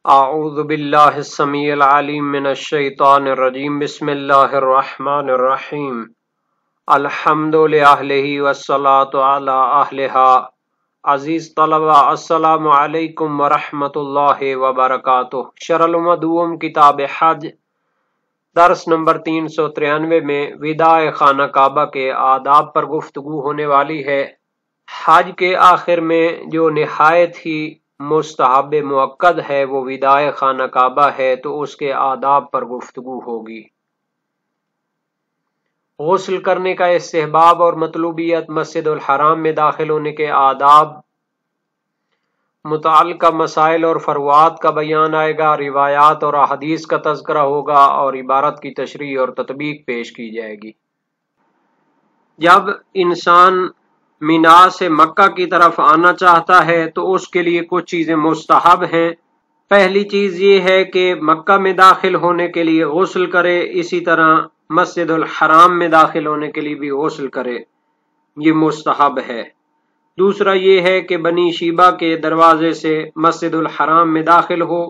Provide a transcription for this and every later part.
اعوذ باللہ السمیع العلیم من الشیطان الرجیم بسم اللہ الرحمن الرحیم الحمد للہ والصلاة علی اہلہا۔ عزیز طلبہ السلام علیکم ورحمۃ اللہ وبرکاتہ۔ شرح المدوم کتاب حج درس نمبر 393 میں وداع خانہ کعبہ کے آداب پر گفتگو ہونے والی ہے۔ حج کے آخر میں جو نہایت ہی مستحب مؤکد ہے وہ وداع خانہ کعبہ ہے، تو اس کے آداب پر گفتگو ہوگی۔ غسل کرنے کا استحباب اور مطلوبیت، مسجد الحرام میں داخل ہونے کے آداب، متعلقہ مسائل اور فروعات کا بیان آئے گا، روایات اور احادیث کا تذکرہ ہوگا اور عبارت کی تشریح اور تطبیق پیش کی جائے گی۔ جب انسان مینا سے مکہ کی طرف آنا چاہتا ہے تو اس کے لیے کچھ چیزیں مستحب ہیں۔ پہلی چیز یہ ہے کہ مکہ میں داخل ہونے کے لیے غسل کرے، اسی طرح مسجد الحرام میں داخل ہونے کے لیے بھی غسل کرے، یہ مستحب ہے۔ دوسرا یہ ہے کہ بنی شیبہ کے دروازے سے مسجد الحرام میں داخل ہو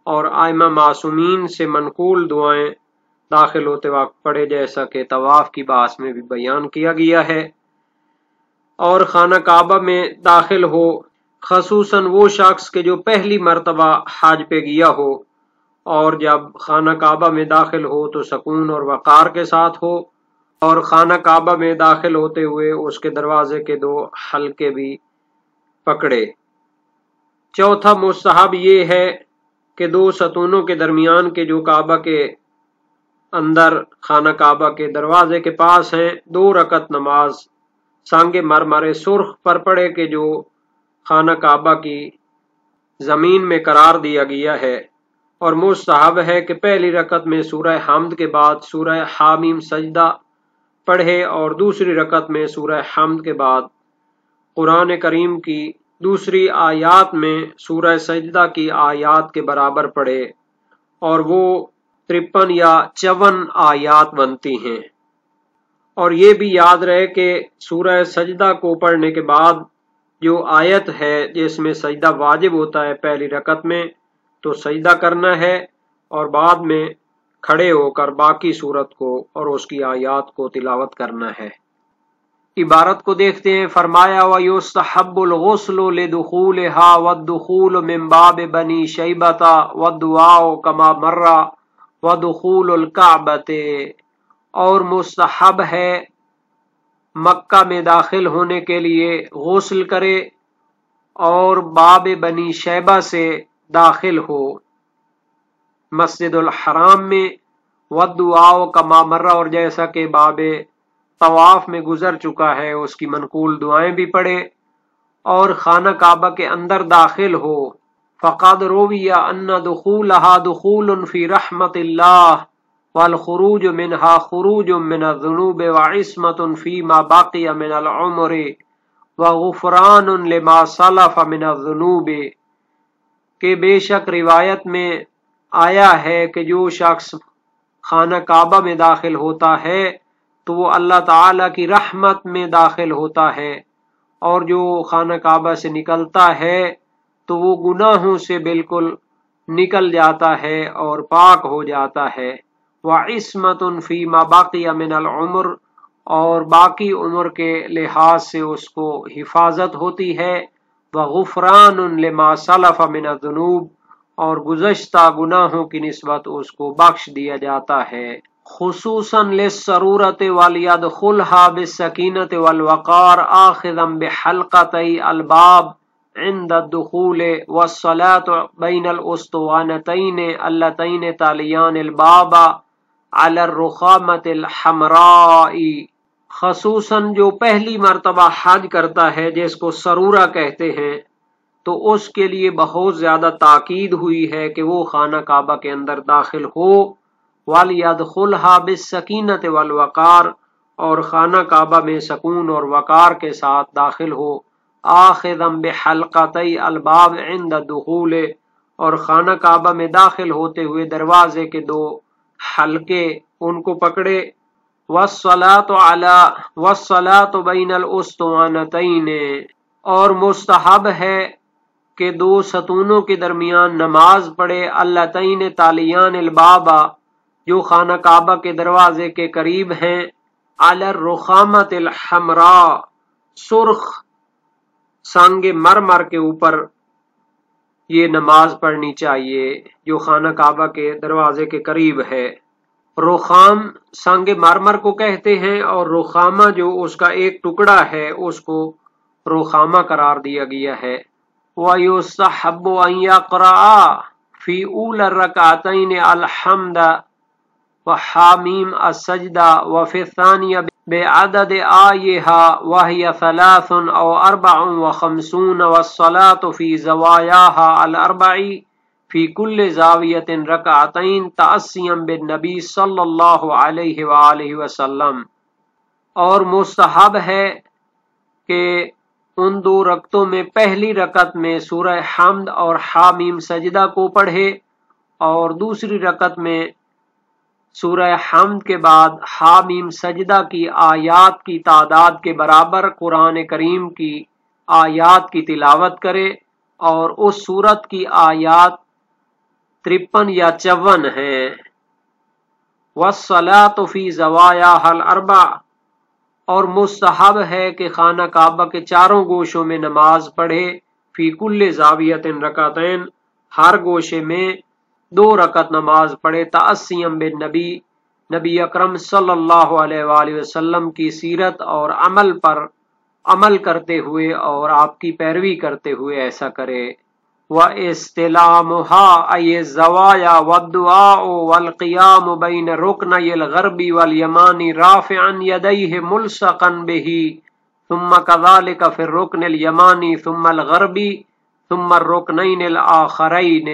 اور ائمہ معصومین سے منقول دعائیں داخل ہوتے وقت پڑھے، جیسا کہ طواف کی بحث میں بھی بیان کیا گیا ہے۔ اور خانہ کعبہ میں داخل ہو، خصوصاً وہ شخص کے جو پہلی مرتبہ حج پہ گیا ہو، اور جب خانہ کعبہ میں داخل ہو تو سکون اور وقار کے ساتھ ہو، اور خانہ کعبہ میں داخل ہوتے ہوئے اس کے دروازے کے 2 حلقے بھی پکڑے۔ چوتھا مستحب یہ ہے کہ 2 ستونوں کے درمیان کے جو کعبہ کے اندر خانہ کعبہ کے دروازے کے پاس ہیں، 2 رکعت نماز سنگ مرمر سرخ پر پڑھے کہ جو خانہ کعبہ کی زمین میں قرار دیا گیا ہے، اور مستحب ہے کہ پہلی رکعت میں سورہ حمد کے بعد سورہ حامیم سجدہ پڑھے اور دوسری رکعت میں سورہ حمد کے بعد قرآن کریم کی دوسری آیات میں سورہ سجدہ کی آیات کے برابر پڑھے، اور وہ 53 یا 54 آیات بنتی ہیں۔ اور یہ بھی یاد رہے کہ سورہ سجدہ کو پڑھنے کے بعد جو آیت ہے جس میں سجدہ واجب ہوتا ہے پہلی رکعت میں، تو سجدہ کرنا ہے اور بعد میں کھڑے ہو کر باقی سورت کو اور اس کی آیات کو تلاوت کرنا ہے۔ عبارت کو دیکھتے ہیں۔ فرمایا وَيُسْتَحَبُّ الْغُسْلُ لِدُخُولِهَا وَالدُّخُولُ مِنْ بَابِ بَنِي شَيْبَةَ وَالدُّعَاءُ كَمَا مَرَّ وَدُخُولُ الْكَعْبَةِ، اور مستحب ہے مکہ میں داخل ہونے کے لیے غسل کرے اور باب بنی شیبہ سے داخل ہو مسجد الحرام میں، والدعاء کما مر، اور جیسا کہ باب طواف میں گزر چکا ہے اس کی منقول دعائیں بھی پڑھے، اور خانہ کعبہ کے اندر داخل ہو۔ فقد روی ان دخولها دخول فی رحمت اللہ والخروج منها خروج من الذنوب وعصمت فیما باقی من العمر وغفران لما سلف من الذنوب، کہ بے شک روایت میں آیا ہے کہ جو شخص خانہ کعبہ میں داخل ہوتا ہے تو وہ اللہ تعالی کی رحمت میں داخل ہوتا ہے، اور جو خانہ کعبہ سے نکلتا ہے تو وہ گناہوں سے بالکل نکل جاتا ہے اور پاک ہو جاتا ہے۔ وَعِصْمَةٌ فِي مَا بَقِيَ مِنَ الْعُمُرِ، اور باقی عمر کے لحاظ سے اس کو حفاظت ہوتی ہے۔ وَغُفْرَانٌ لِمَا سَلَفَ مِنَ الذُّنُوبِ، اور گزشتہ گناہوں کی نسبت اس کو بخش دیا جاتا ہے۔ خصوصاً للسرورة وَلْيَدْخُلْهَا بِالسَّكِينَةِ وَالْوَقَارِ آخِذًا بِحَلْقَتَيْ الْبَابِ عند الدخول والصلاة بين الأسطوانتين اللتين تاليان الباب على الرخامة الحمراء، خصوصاً جو پہلی مرتبہ حج کرتا ہے جس کو سرورہ کہتے ہیں، تو اس کے لیے بہت زیادہ تاکید ہوئی ہے کہ وہ خانہ کعبہ کے اندر داخل ہو۔ وَلْيَدْخُلْهَا بِالسَّكِينَةِ وَالْوَقَارِ، اور خانہ کعبہ میں سکون اور وقار کے ساتھ داخل ہو۔ آخذاً بحلقتي الباب عند الدخول، اور خانہ کعبہ میں داخل ہوتے ہوئے دروازے کے 2 حلقے ان کو پکڑے۔ والصلاة بين الأسطوانتين، اور مستحب ہے کہ دو ستونوں کے درمیان نماز پڑھے، اللتین تالیان البابا جو خانہ کعبہ کے دروازے کے قریب ہیں، علی الرخامۃ الحمراء سرخ سنگ مرمر کے اوپر یہ نماز پڑھنی چاہیے جو خانہ کعبہ کے دروازے کے قریب ہے۔ رخام سنگ مرمر کو کہتے ہیں، اور رخامہ جو اس کا ایک ٹکڑا ہے اس کو رخامہ قرار دیا گیا ہے۔ وَيُسْتَحَبُّ أَن يَقْرَأَ فِي أُولَى الرَّكْعَتَيْنِ الْحَمْدَ وحامیم السجدہ وفی الثانیہ بعدد آیہا وہی 3 أو 54 والصلاة فی زوایاہا الاربع فی کل زاویۃ رکعتین تأسیا بالنبی صلی اللہ علیہ وآلہ وسلم۔ اور مستحب ہے کہ ان 2 رکعتوں میں پہلی رکعت میں سورہ حمد اور حامیم سجدہ کو پڑھے، اور دوسری رکعت میں سورہ حمد کے بعد حامیم سجدہ کی آیات کی تعداد کے برابر قرآن کریم کی آیات کی تلاوت کرے، اور اس سورت کی آیات 53 یا 54 ہیں۔ والصلاة فی زوایاہا الاربع، اور مستحب ہے کہ خانہ کعبہ کے 4 گوشوں میں نماز پڑھے، فی کل زاویۃ رکعتین ہر گوشے میں 2 رکعت نماز پڑھے، تأسیا بالنبی نبی اکرم صلی اللہ علیہ وآلہ وسلم کی سیرت اور عمل پر عمل کرتے ہوئے اور آپ کی پیروی کرتے ہوئے ایسا کرے۔ وَإِسْتِلَامُهَا أَيِ الزَّوَايَا وَالدُّعَاءُ وَالْقِيَامُ بَيْنَ رُكْنَيِ الْغَرْبِ وَالْيَمَانِ رَافِعًا يَدَيْهِ مُلْصَقًا بِهِ ثُمَّ كَذَلِكَ فِي الرُّكْنِ الْيَمَانِ ثُمَّ الْغَرْبِ ثُمَّ الرُّكْنَيْنِ الْآخَرَيْنِ۔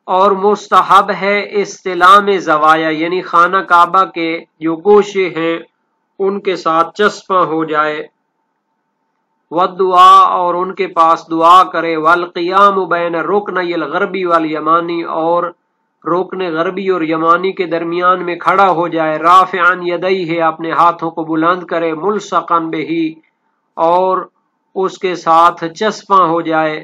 اور مستحب ہے استلام زوایا یعنی خانہ کعبہ کے جو گوشے ہیں ان کے ساتھ چسپاں ہو جائے، والدعا اور ان کے پاس دعا کرے، والقیام بین رکنی الغربی والیمانی اور رکن غربی اور یمانی کے درمیان میں کھڑا ہو جائے، رافعا یدیہ اپنے ہاتھوں کو بلند کرے، ملصقا بہی اور اس کے ساتھ چسپاں ہو جائے،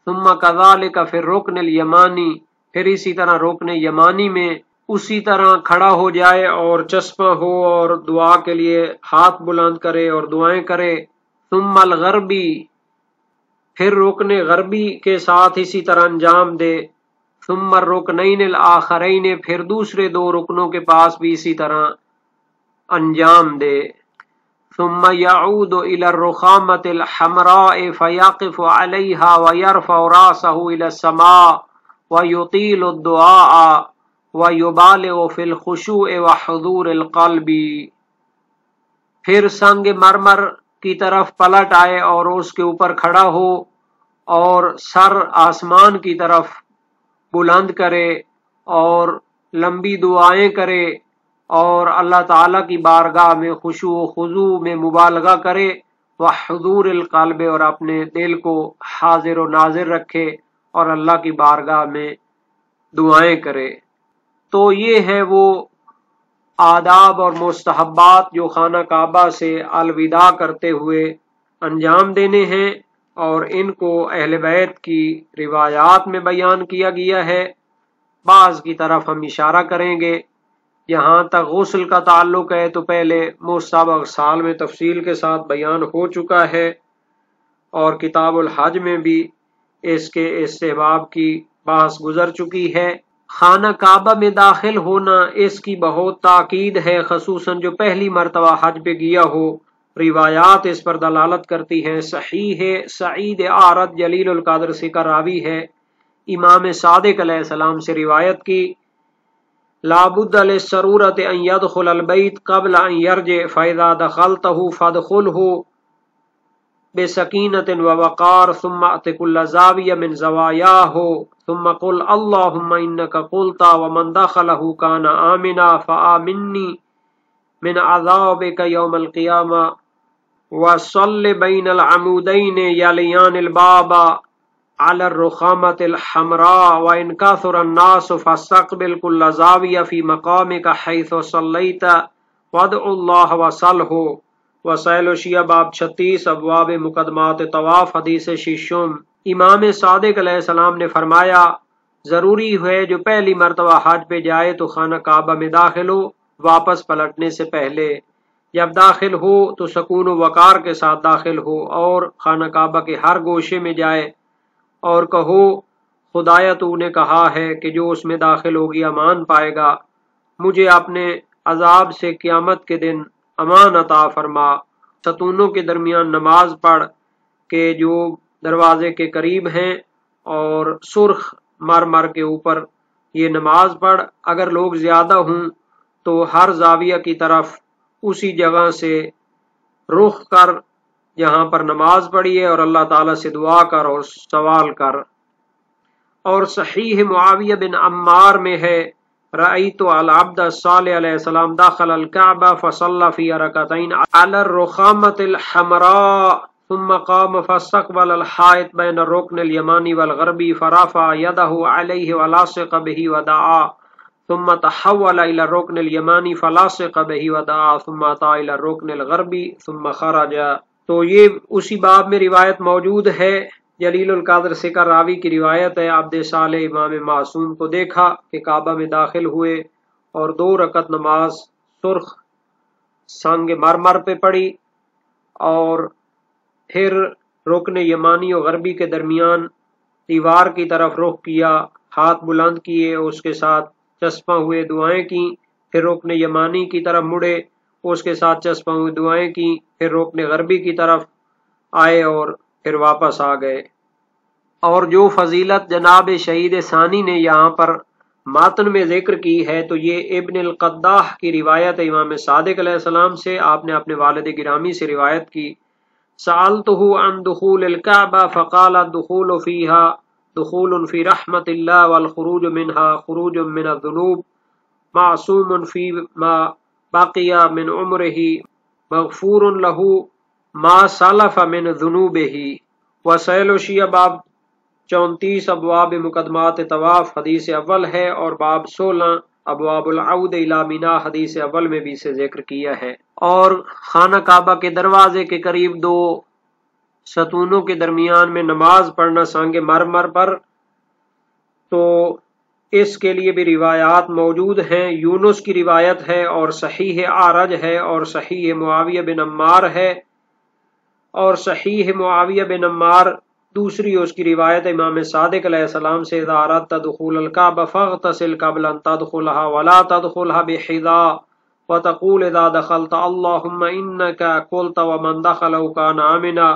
ثم کذالک فی الرکن الیمانی پھر اسی طرح رکن یمانی میں اسی طرح کھڑا ہو جائے اور چسپاں ہو اور دعا کے لیے ہاتھ بلند کرے اور دعائیں کرے، ثم الغربی پھر رکن غربی کے ساتھ اسی طرح انجام دے، ثم الرکنین الآخرین پھر دوسرے 2 رکنوں کے پاس بھی اسی طرح انجام دے، ثم يعود الى الرخامة الحمراء فيقف عليها ويرفع راسه الى السماء ويطيل الدعاء ويبالغ في الخشوع وحضور القلب۔ پھر سنگ مرمر کی طرف پلٹ آئے اور اس کے اوپر کھڑا ہو اور سر آسمان کی طرف بلند کرے اور لمبی دعائیں کرے اور اللہ تعالیٰ کی بارگاہ میں خشوع و خضوع میں مبالغہ کرے، وحضور القلب اور اپنے دل کو حاضر و ناظر رکھے اور اللہ کی بارگاہ میں دعائیں کرے۔ تو یہ ہے وہ آداب اور مستحبات جو خانہ کعبہ سے الوداع کرتے ہوئے انجام دینے ہیں، اور ان کو اہل بیت کی روایات میں بیان کیا گیا ہے۔ بعض کی طرف ہم اشارہ کریں گے۔ جہاں تک غسل کا تعلق ہے تو پہلے مستحب اغسال میں تفصیل کے ساتھ بیان ہو چکا ہے، اور کتاب الحج میں بھی اس کے استحباب کی بحث گزر چکی ہے۔ خانہ کعبہ میں داخل ہونا اس کی بہت تاکید ہے، خصوصاً جو پہلی مرتبہ حج پہ گیا ہو۔ روایات اس پر دلالت کرتی ہیں۔ صحیح ہے، سعید اعرج جلیل القدر سے کا راوی ہے، امام صادق علیہ السلام سے روایت کی، لابد للسرورۃ ان يدخل البیت قبل ان یرجع فاذا دخلته فادخله بسکینۃ ووقار ثم ات كل زاویہ من زوایاہ ثم قل اللهم انك قلت ومن دخله كان آمنا فآمنی من عذابك يوم القیامہ وصل بین العمودین یلیان الباب على الرخامة الحمراء وإن كثر الناس فاستقبل كل زاوية في مقامك حيث صليت وادع الله وصله۔ وسائل و شیعہ باب 36 ابواب مقدمات طواف حدیث ششم۔ امام صادق علیہ السلام نے فرمایا ضروری ہے جو پہلی مرتبہ حج پہ جائے تو خانہ کعبہ میں داخل ہو واپس پلٹنے سے پہلے، جب داخل ہو تو سکون و وقار کے ساتھ داخل ہو اور خانہ کعبہ کے ہر گوشے میں جائے اور کہو خدایا تو نے کہا ہے کہ جو اس میں داخل ہوگی امان پائے گا، مجھے اپنے عذاب سے قیامت کے دن امان عطا فرما۔ ستونوں کے درمیان نماز پڑھ کہ جو دروازے کے قریب ہیں اور سرخ مرمر کے اوپر یہ نماز پڑھ، اگر لوگ زیادہ ہوں تو ہر زاویہ کی طرف اسی جگہ سے رخ کر جہاں پر نماز پڑھی ہے اور اللہ تعالیٰ سے دعا کر اور سوال کر۔ اور صحیح معاویہ بن عمار میں ہے رأیت العبد الصالح علیہ السلام داخل الكعبہ فصلى فی رکعتین علی الرخامۃ الحمراء ثم قام فاستقبل الحائط بین الرکن الیمانی والغربی فرفع یدہ علیہ ولاصق به ودعا ثم تحول الى الرکن الیمانی فلاصق به ودعا ثم اتى الى الرکن الغربی ثم خرج۔ تو یہ اسی باب میں روایت موجود ہے، جلیل القدر سکر راوی کی روایت ہے، عبد صالح امام معصوم کو دیکھا کہ کعبہ میں داخل ہوئے اور 2 رکعت نماز سرخ سنگ مرمر پہ پڑھی اور پھر رکن یمانی و غربی کے درمیان دیوار کی طرف رخ کیا، ہاتھ بلند کیے، اس کے ساتھ چسپاں ہوئے دعائیں کی، پھر رکن یمانی کی طرف مڑے، اس کے ساتھ چسپاں ہوئے دعائیں کی، پھر رکن غربی کی طرف آئے اور پھر واپس آ گئے۔ اور جو فضیلت جناب شہید ثانی نے یہاں پر ماتن میں ذکر کی ہے تو یہ ابن القداح کی روایت ہے امام صادق علیہ السلام سے، آپ نے اپنے والد گرامی سے روایت کی، سألتہ عن دخول الكعبہ فقال الدخول فیها دخول فی رحمت اللہ والخروج منها خروج من الذنوب معصوم فی ما بقی من عمره مغفور له ما سلف من ذنوبه۔ وسائل وشیع باب 34 ابواب مقدمات طواف حدیث اول ہے اور باب 16 ابواب العود الی مینا حدیث اول میں بھی اسے ذکر کیا ہے۔ اور خانہ کعبہ کے دروازے کے قریب 2 ستونوں کے درمیان میں نماز پڑھنا سانگ مرمر پر، تو اس کے لیے بھی روایات موجود ہیں، یونس کی روایت ہے اور صحیح اعرج ہے اور صحیح معاویہ بن عمار ہے، اور صحیح معاویہ بن عمار دوسری اس کی روایت امام صادق علیہ السلام سے اذا اردت دخول الکعبہ فاغتسل قبل ان تدخلها ولا تدخلها بحذاء وتقول اذا دخلت اللهم انك قلت ومن دخله كان آمنا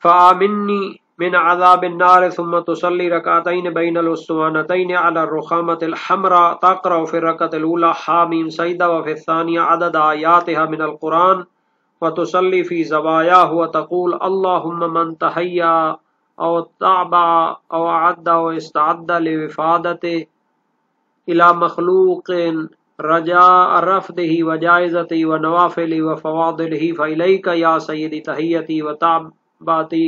فآمني من عذاب النار ثم تصلي ركعتين بين الاسطوانتين على الرخامة الحمراء تقرأ في الركعة الأولى حاميم سجدة وفي الثانية عدد آياتها من القرآن وتصلي في زواياه وتقول اللهم من تهيأ أو تعبأ أو أعد أو استعد لوفادته إلى مخلوق رجاء رفضه وجائزته ونوافله وفواضله فإليك يا سيدي تحيتي وتعبئتي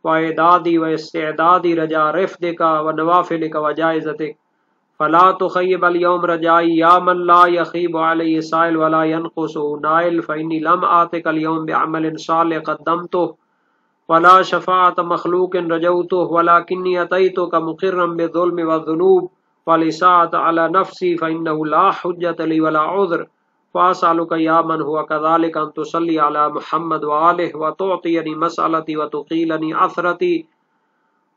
وإعدادي واستعدادي رجاء رفضك ونوافلك وجائزتك فلا تخيب اليوم رجائي يا من لا يخيب عليه سائل ولا ينقصه نائل فإني لم آتك اليوم بعمل صالح قدمته ولا شفاعة مخلوق رجوته ولكني أتيتك مقرا بالظلم والذنوب والإساءة على نفسي فإنه لا حجة لي ولا عذر فأسألك يا من هو كذلك أن تصلي على محمد وآله وتعطيني مسألتي وتقيلني عثرتي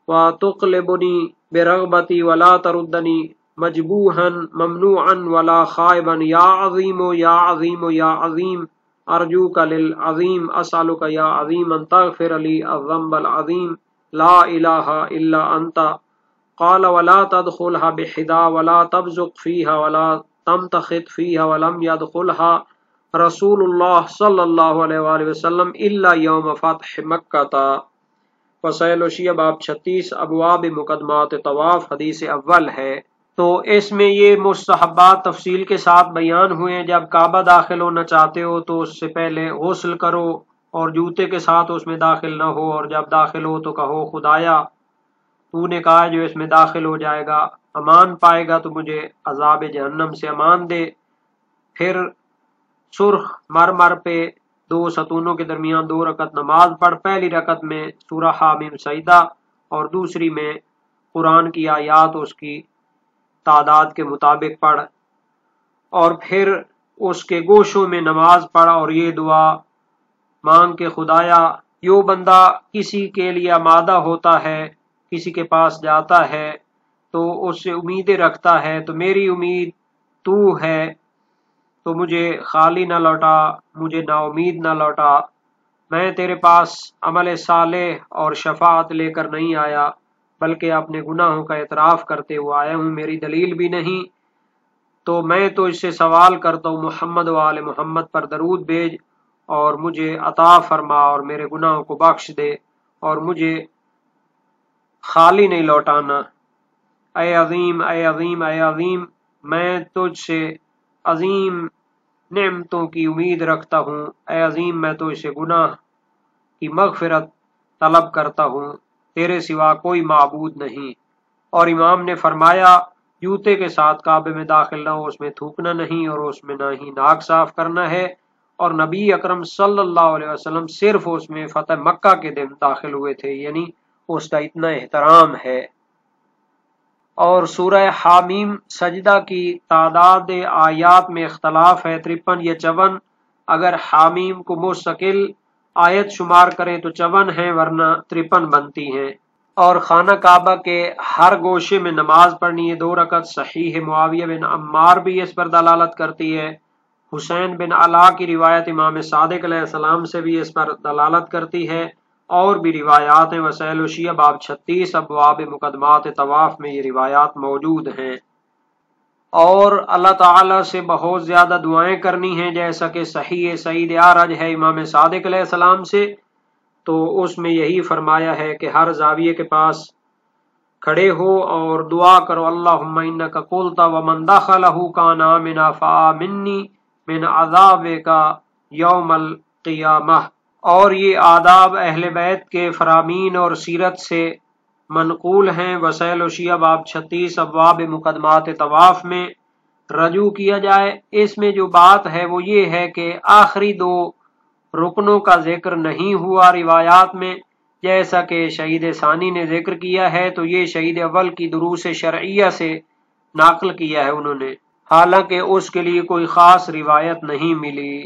وتقلبني برغبتي ولا تردني مجبوحا ممنوعا ولا خائبا يا عظيم يا عظيم يا عظيم ارجوك للعظيم اسألك يا عظيم ان تغفر لي الذنب العظيم لا اله الا انت قال ولا تدخلها بحذاء ولا تبزق فيها ولا تمتخط فيها ولم يدخلها رسول الله صلی اللہ علیہ وآلہ وسلم الا یوم فتح مکہ۔ وسائل وشیع باب 36 ابواب مقدمات طواف حدیث اول ہے۔ تو اس میں یہ مستحبات تفصیل کے ساتھ بیان ہوئے ہیں، جب کعبہ داخل ہونا چاہتے ہو تو اس سے پہلے غسل کرو اور جوتے کے ساتھ اس میں داخل نہ ہو، اور جب داخل ہو تو کہو خدایا تو نے کہا جو اس میں داخل ہو جائے گا امان پائے گا تو مجھے عذاب جہنم سے امان دے۔ پھر سرخ مرمر پہ 2 ستونوں کے درمیان 2 رکعت نماز پڑھ، پہلی رکعت میں سورہ حامیم سجدہ اور دوسری میں قرآن کی آیات اس کی تعداد کے مطابق پڑھ، اور پھر اس کے گوشوں میں نماز پڑھ اور یہ دعا مانگ کہ خدایا جو بندہ کسی کے لیے آمادہ ہوتا ہے، کسی کے پاس جاتا ہے تو اس سے امیدیں رکھتا ہے، تو میری امید تو ہے، تو مجھے خالی نہ لوٹا، مجھے نا امید نہ لوٹا۔ میں تیرے پاس عمل صالح اور شفاعت لے کر نہیں آیا، بلکہ اپنے گناہوں کا اعتراف کرتے ہوئے آیا ہوں، میری دلیل بھی نہیں۔ تو میں تو اس سے سوال کرتا ہوں محمد و آل محمد پر درود بھیج اور مجھے عطا فرما اور میرے گناہوں کو بخش دے اور مجھے خالی نہیں لوٹانا۔ اے عظیم اے عظیم اے عظیم، میں تجھ سے عظیم نعمتوں کی امید رکھتا ہوں، اے عظیم میں تجھ سے گناہ کی مغفرت طلب کرتا ہوں، تیرے سوا کوئی معبود نہیں۔ اور امام نے فرمایا جوتے کے ساتھ کعبے میں داخل نہ ہو، اس میں تھوکنا نہیں اور اس میں نہ ہی ناک صاف کرنا ہے، اور نبی اکرم صلی اللہ علیہ وسلم صرف اس میں فتح مکہ کے دن داخل ہوئے تھے، یعنی اس کا اتنا احترام ہے۔ اور سورہ حامیم سجدہ کی تعداد آیات میں اختلاف ہے، 53 یا 54۔ اگر حامیم کو مستقل آیت شمار کریں تو 54 ہیں، ورنہ 53 بنتی ہیں۔ اور خانہ کعبہ کے ہر گوشے میں نماز پڑھنی ہے 2 رکعت۔ صحیح معاویہ بن عمار بھی اس پر دلالت کرتی ہے، حسین بن علا کی روایت امام صادق علیہ السلام سے بھی اس پر دلالت کرتی ہے، اور بھی روایات ہیں۔ وسائل الشیعہ باب 36 ابواب مقدمات طواف میں یہ روایات موجود ہیں۔ اور اللہ تعالیٰ سے بہت زیادہ دعائیں کرنی ہیں، جیسا کہ صحیح سعید اعرج ہے امام صادق علیہ السلام سے، تو اس میں یہی فرمایا ہے کہ ہر زاویے کے پاس کھڑے ہو اور دعا کرو، اللہم انک قلت ومن دخلہ کان آمنا فآمنی من عذابک یوم القیامہ۔ اور یہ آداب اہل بیت کے فرامین اور سیرت سے منقول ہیں۔ وسائل الشیعہ باب 36 ابواب مقدمات طواف میں رجوع کیا جائے۔ اس میں جو بات ہے وہ یہ ہے کہ آخری 2 رکنوں کا ذکر نہیں ہوا روایات میں، جیسا کہ شہید ثانی نے ذکر کیا ہے، تو یہ شہید اول کی دروس شرعیہ سے نقل کیا ہے انہوں نے، حالانکہ اس کے لیے کوئی خاص روایت نہیں ملی۔